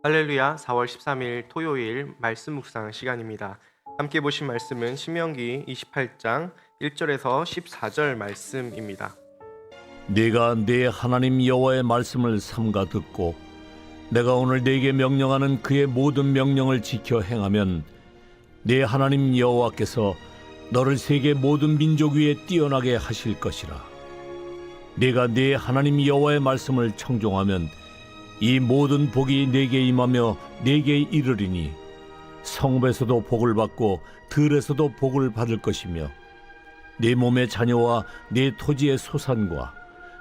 할렐루야. 4월 13일 토요일 말씀 묵상 시간입니다. 함께 보신 말씀은 신명기 28장 1절에서 14절 말씀입니다. 네가 네 하나님 여호와의 말씀을 삼가 듣고 내가 오늘 네게 명령하는 그의 모든 명령을 지켜 행하면 네 하나님 여호와께서 너를 세계 모든 민족 위에 뛰어나게 하실 것이라. 네가 네 하나님 여호와의 말씀을 청종하면 이 모든 복이 네게 임하며 네게 이르리니 성읍에서도 복을 받고 들에서도 복을 받을 것이며 네 몸의 자녀와 네 토지의 소산과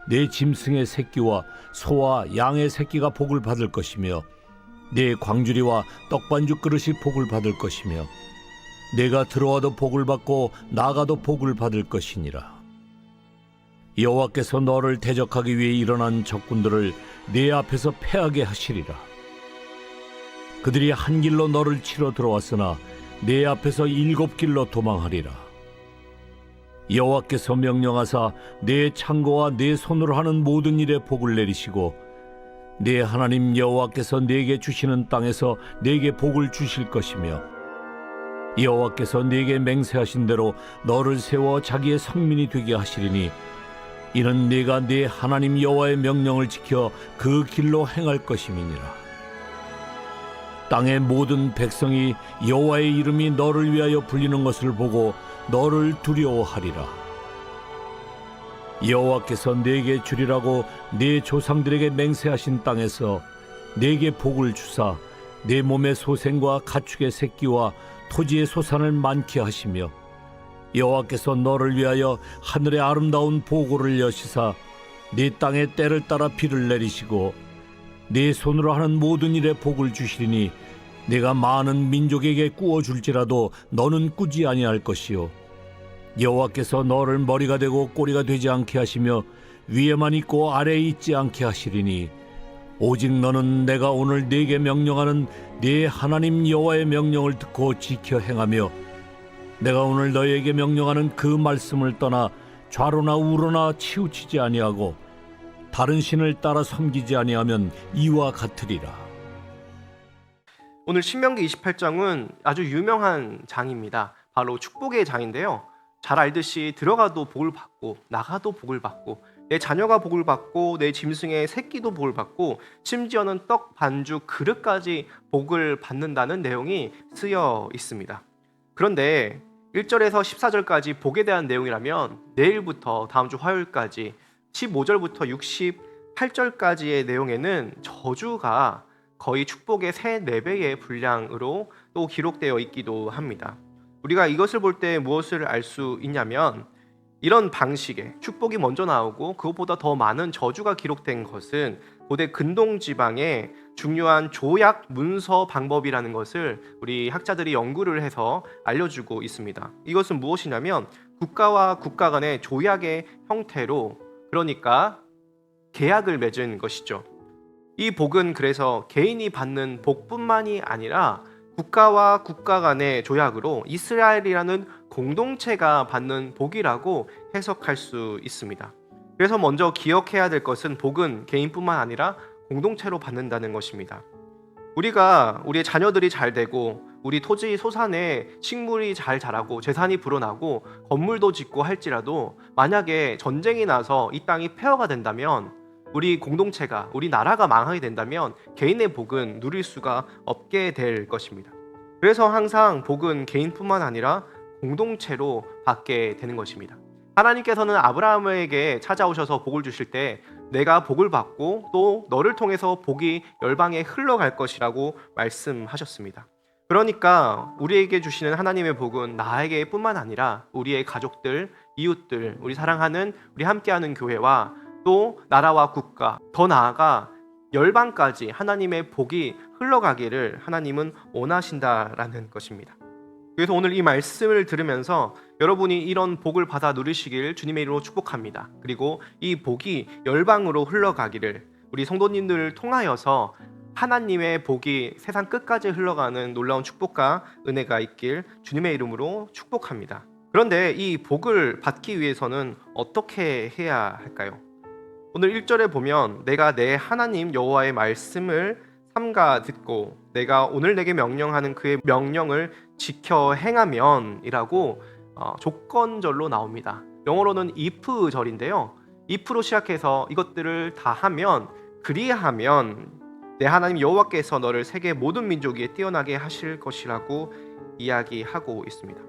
네 짐승의 새끼와 소와 양의 새끼가 복을 받을 것이며 네 광주리와 떡반죽 그릇이 복을 받을 것이며 내가 들어와도 복을 받고 나가도 복을 받을 것이니라. 여호와께서 너를 대적하기 위해 일어난 적군들을 네 앞에서 패하게 하시리라. 그들이 한 길로 너를 치러 들어왔으나 네 앞에서 7길로 도망하리라. 여호와께서 명령하사 네 창고와 네 손으로 하는 모든 일에 복을 내리시고 네 하나님 여호와께서 네게 주시는 땅에서 네게 복을 주실 것이며 여호와께서 네게 맹세하신 대로 너를 세워 자기의 성민이 되게 하시리니 이는 네가 네 하나님 여호와의 명령을 지켜 그 길로 행할 것임이니라. 땅의 모든 백성이 여호와의 이름이 너를 위하여 불리는 것을 보고 너를 두려워하리라. 여호와께서 네게 주리라고 네 조상들에게 맹세하신 땅에서 네게 복을 주사 네 몸의 소생과 가축의 새끼와 토지의 소산을 많게 하시며 여호와께서 너를 위하여 하늘의 아름다운 보고를 여시사 네 땅에 때를 따라 비를 내리시고 네 손으로 하는 모든 일에 복을 주시리니 내가 많은 민족에게 꾸어줄지라도 너는 꾸지 아니할 것이요 여호와께서 너를 머리가 되고 꼬리가 되지 않게 하시며 위에만 있고 아래에 있지 않게 하시리니 오직 너는 내가 오늘 네게 명령하는 네 하나님 여호와의 명령을 듣고 지켜 행하며 내가 오늘 너에게 명령하는 그 말씀을 떠나 좌로나 우로나 치우치지 아니하고 다른 신을 따라 섬기지 아니하면 이와 같으리라. 오늘 신명기 28장은 아주 유명한 장입니다. 바로 축복의 장인데요. 잘 알듯이 들어가도 복을 받고 나가도 복을 받고 내 자녀가 복을 받고 내 짐승의 새끼도 복을 받고 심지어는 떡 반죽 그릇까지 복을 받는다는 내용이 쓰여 있습니다. 그런데 1절에서 14절까지 복에 대한 내용이라면 내일부터 다음 주 화요일까지 15절부터 68절까지의 내용에는 저주가 거의 축복의 3, 4배의 분량으로 또 기록되어 있기도 합니다. 우리가 이것을 볼 때 무엇을 알 수 있냐면 이런 방식의 축복이 먼저 나오고 그것보다 더 많은 저주가 기록된 것은 고대 근동 지방의 중요한 조약 문서 방법이라는 것을 우리 학자들이 연구를 해서 알려주고 있습니다. 이것은 무엇이냐면 국가와 국가 간의 조약의 형태로, 그러니까 계약을 맺은 것이죠. 이 복은 그래서 개인이 받는 복뿐만이 아니라 국가와 국가 간의 조약으로 이스라엘이라는 공동체가 받는 복이라고 해석할 수 있습니다. 그래서 먼저 기억해야 될 것은 복은 개인뿐만 아니라 공동체로 받는다는 것입니다. 우리가 우리의 자녀들이 잘 되고 우리 토지 소산에 식물이 잘 자라고 재산이 불어나고 건물도 짓고 할지라도 만약에 전쟁이 나서 이 땅이 폐허가 된다면 우리 공동체가, 우리 나라가 망하게 된다면 개인의 복은 누릴 수가 없게 될 것입니다. 그래서 항상 복은 개인뿐만 아니라 공동체로 받게 되는 것입니다. 하나님께서는 아브라함에게 찾아오셔서 복을 주실 때 내가 복을 받고 또 너를 통해서 복이 열방에 흘러갈 것이라고 말씀하셨습니다. 그러니까 우리에게 주시는 하나님의 복은 나에게 뿐만 아니라 우리의 가족들, 이웃들, 우리 사랑하는, 우리 함께하는 교회와 또 나라와 국가, 더 나아가 열방까지 하나님의 복이 흘러가기를 하나님은 원하신다라는 것입니다. 그래서 오늘 이 말씀을 들으면서 여러분이 이런 복을 받아 누리시길 주님의 이름으로 축복합니다. 그리고 이 복이 열방으로 흘러가기를 우리 성도님들을 통하여서 하나님의 복이 세상 끝까지 흘러가는 놀라운 축복과 은혜가 있길 주님의 이름으로 축복합니다. 그런데 이 복을 받기 위해서는 어떻게 해야 할까요? 오늘 1절에 보면 내가 내 하나님 여호와의 말씀을 삼가 듣고 내가 오늘 내게 명령하는 그의 명령을 지켜 행하면이라고 조건절로 나옵니다. 영어로는 if절인데요. if로 시작해서 이것들을 다 하면, 그리하면 내 하나님 여호와께서 너를 세계 모든 민족 위에 뛰어나게 하실 것이라고 이야기하고 있습니다.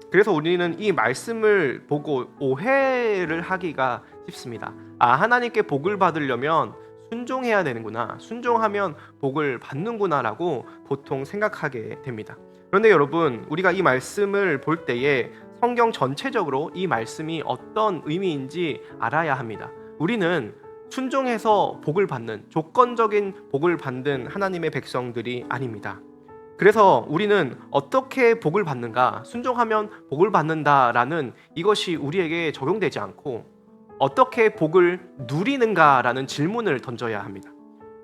그래서 우리는 이 말씀을 보고 오해를 하기가 쉽습니다. 하나님께 복을 받으려면 순종해야 되는구나, 순종하면 복을 받는구나라고 보통 생각하게 됩니다. 그런데 여러분, 우리가 이 말씀을 볼 때에 성경 전체적으로 이 말씀이 어떤 의미인지 알아야 합니다. 우리는 순종해서 복을 받는, 조건적인 복을 받는 하나님의 백성들이 아닙니다. 그래서 우리는 어떻게 복을 받는가, 순종하면 복을 받는다라는 이것이 우리에게 적용되지 않고 어떻게 복을 누리는가라는 질문을 던져야 합니다.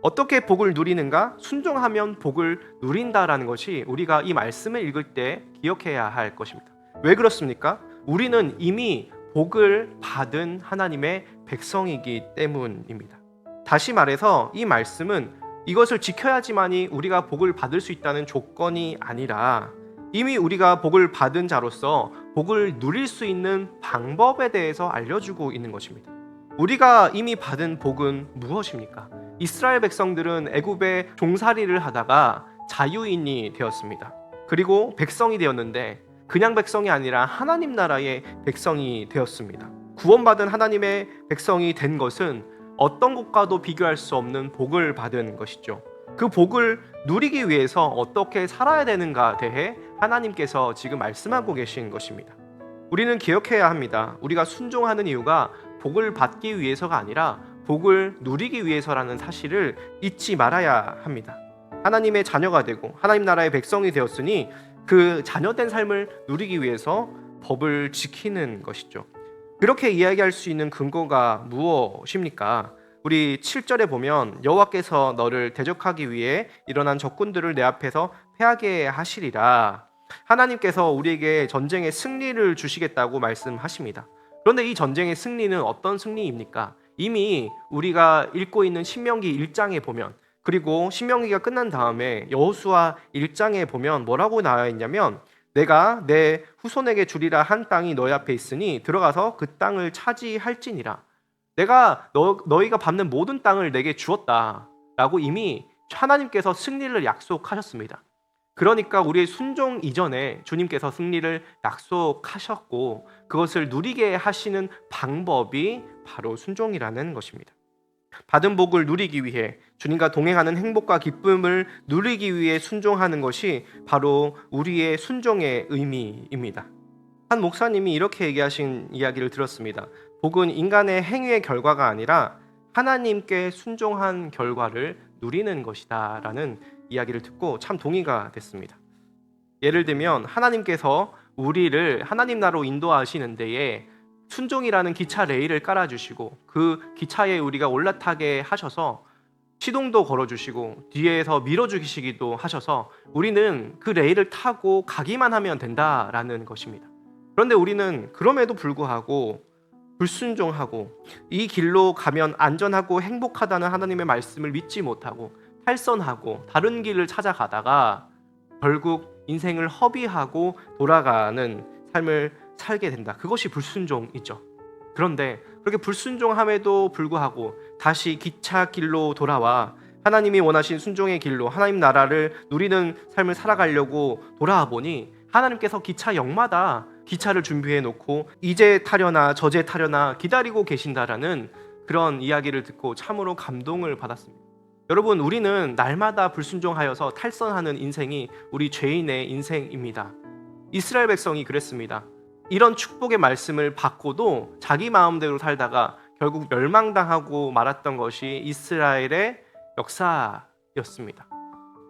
어떻게 복을 누리는가? 순종하면 복을 누린다라는 것이 우리가 이 말씀을 읽을 때 기억해야 할 것입니다. 왜 그렇습니까? 우리는 이미 복을 받은 하나님의 백성이기 때문입니다. 다시 말해서 이 말씀은 이것을 지켜야지만이 우리가 복을 받을 수 있다는 조건이 아니라 이미 우리가 복을 받은 자로서 복을 누릴 수 있는 방법에 대해서 알려주고 있는 것입니다. 우리가 이미 받은 복은 무엇입니까? 이스라엘 백성들은 애굽에 종살이를 하다가 자유인이 되었습니다. 그리고 백성이 되었는데 그냥 백성이 아니라 하나님 나라의 백성이 되었습니다. 구원받은 하나님의 백성이 된 것은 어떤 것과도 비교할 수 없는 복을 받은 것이죠. 그 복을 누리기 위해서 어떻게 살아야 되는가 대해 하나님께서 지금 말씀하고 계신 것입니다. 우리는 기억해야 합니다. 우리가 순종하는 이유가 복을 받기 위해서가 아니라 복을 누리기 위해서라는 사실을 잊지 말아야 합니다. 하나님의 자녀가 되고 하나님 나라의 백성이 되었으니 그 자녀된 삶을 누리기 위해서 법을 지키는 것이죠. 그렇게 이야기할 수 있는 근거가 무엇입니까? 우리 7절에 보면 여호와께서 너를 대적하기 위해 일어난 적군들을 내 앞에서 패하게 하시리라. 하나님께서 우리에게 전쟁의 승리를 주시겠다고 말씀하십니다. 그런데 이 전쟁의 승리는 어떤 승리입니까? 이미 우리가 읽고 있는 신명기 1장에 보면, 그리고 신명기가 끝난 다음에 여호수아 1장에 보면 뭐라고 나와 있냐면, 내가 내 후손에게 주리라 한 땅이 너희 앞에 있으니 들어가서 그 땅을 차지할지니라. 내가 너희가 밟는 모든 땅을 내게 주었다라고 이미 하나님께서 승리를 약속하셨습니다. 그러니까 우리의 순종 이전에 주님께서 승리를 약속하셨고 그것을 누리게 하시는 방법이 바로 순종이라는 것입니다. 받은 복을 누리기 위해, 주님과 동행하는 행복과 기쁨을 누리기 위해 순종하는 것이 바로 우리의 순종의 의미입니다. 한 목사님이 이렇게 얘기하신 이야기를 들었습니다. 복은 인간의 행위의 결과가 아니라 하나님께 순종한 결과를 누리는 것이다 라는 이야기를 듣고 참 동의가 됐습니다. 예를 들면 하나님께서 우리를 하나님 나라로 인도하시는 데에 순종이라는 기차 레일을 깔아주시고 그 기차에 우리가 올라타게 하셔서 시동도 걸어주시고 뒤에서 밀어주시기도 하셔서 우리는 그 레일을 타고 가기만 하면 된다라는 것입니다. 그런데 우리는 그럼에도 불구하고 불순종하고 이 길로 가면 안전하고 행복하다는 하나님의 말씀을 믿지 못하고 탈선하고 다른 길을 찾아가다가 결국 인생을 허비하고 돌아가는 삶을 살게 된다. 그것이 불순종이죠. 그런데 그렇게 불순종함에도 불구하고 다시 기차 길로 돌아와 하나님이 원하신 순종의 길로 하나님 나라를 누리는 삶을 살아가려고 돌아와 보니 하나님께서 기차역마다 기차를 준비해 놓고 이제 타려나 저제 타려나 기다리고 계신다라는 그런 이야기를 듣고 참으로 감동을 받았습니다. 여러분, 우리는 날마다 불순종하여서 탈선하는 인생이 우리 죄인의 인생입니다. 이스라엘 백성이 그랬습니다. 이런 축복의 말씀을 받고도 자기 마음대로 살다가 결국 멸망당하고 말았던 것이 이스라엘의 역사였습니다.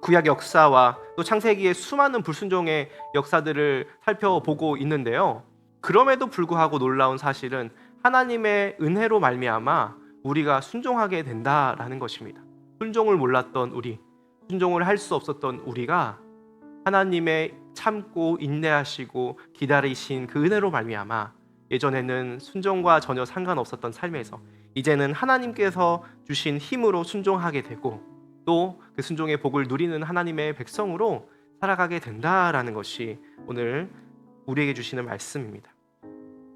구약 역사와 또 창세기의 수많은 불순종의 역사들을 살펴보고 있는데요. 그럼에도 불구하고 놀라운 사실은 하나님의 은혜로 말미암아 우리가 순종하게 된다라는 것입니다. 순종을 몰랐던 우리, 순종을 할 수 없었던 우리가 하나님의 참고 인내하시고 기다리신 그 은혜로 말미암아 예전에는 순종과 전혀 상관없었던 삶에서 이제는 하나님께서 주신 힘으로 순종하게 되고 또 그 순종의 복을 누리는 하나님의 백성으로 살아가게 된다라는 것이 오늘 우리에게 주시는 말씀입니다.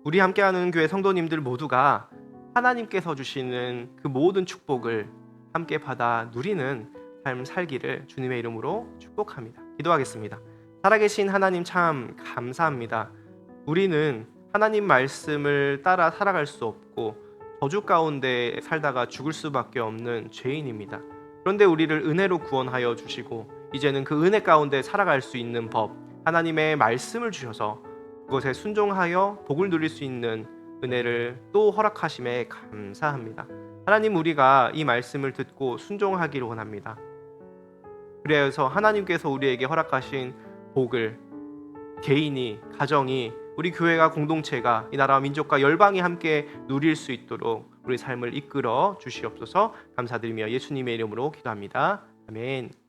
우리 함께하는 교회 성도님들 모두가 하나님께서 주시는 그 모든 축복을 함께 받아 누리는 삶 살기를 주님의 이름으로 축복합니다. 기도하겠습니다. 살아계신 하나님 참 감사합니다. 우리는 하나님 말씀을 따라 살아갈 수 없고 저주 가운데 살다가 죽을 수밖에 없는 죄인입니다. 그런데 우리를 은혜로 구원하여 주시고 이제는 그 은혜 가운데 살아갈 수 있는 법, 하나님의 말씀을 주셔서 그것에 순종하여 복을 누릴 수 있는 은혜를 또 허락하심에 감사합니다. 하나님, 우리가 이 말씀을 듣고 순종하기를 원합니다. 그래서 하나님께서 우리에게 허락하신 복을 개인이, 가정이, 우리 교회가, 공동체가, 이 나라와 민족과 열방이 함께 누릴 수 있도록 우리 삶을 이끌어 주시옵소서. 감사드리며 예수님의 이름으로 기도합니다. 아멘.